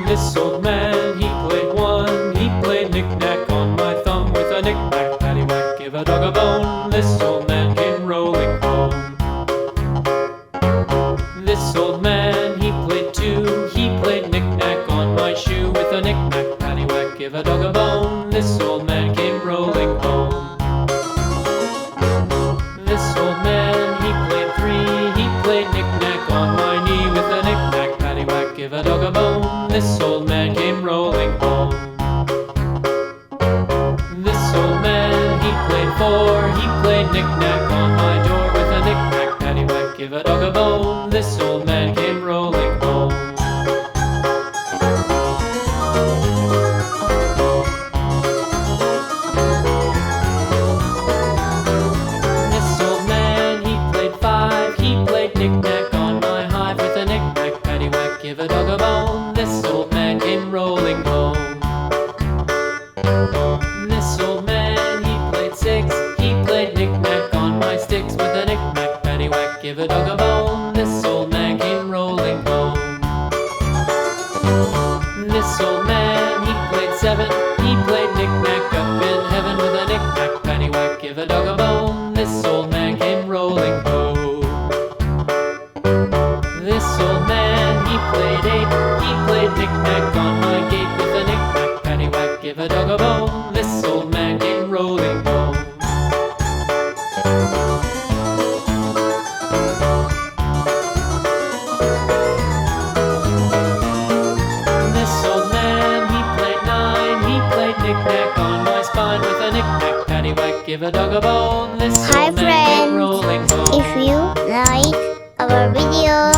This old man, he played one. He played knick-knack on my thumb with a knick-knack, paddywhack, give a dog a bone. This old man came rolling home. This old man, he played two. He played knick-knack on my shoe with a knick-knack, paddywhack, give a dog a bone. This old man came rolling home. This old man, he played three. He played knick-knack on my knee with a knick-knack, paddywhack, give a dog a bone. This old man came rolling home. This old man, he played four. He played knick-knack on my door with a knick-knack, paddywhack, give a dog a bone. This old man came rolling home. This old man, he played five. He played knick-knack on my hive with a knick-knack, paddywhack, give a dog a bone. This old man came rolling home. This old man, he played six. He played knick-knack on my sticks with a knick-knack, paddywhack, give a dog a bone. This old man came rolling home. This old man, he played seven. He played knick-knack up in heaven with a knick-knack, paddywhack, give a dog a bone. This old man came rolling home. This old man, he played eight. He played knick-knack on my gate with a knick-knack, paddywhack, give a dog a bone. This old man came rolling home. This old man, he played nine. He played knick-knack on my spine with a knick-knack, paddywhack, give a dog a bone. This Hi old man came friends, rolling home. if you like our video,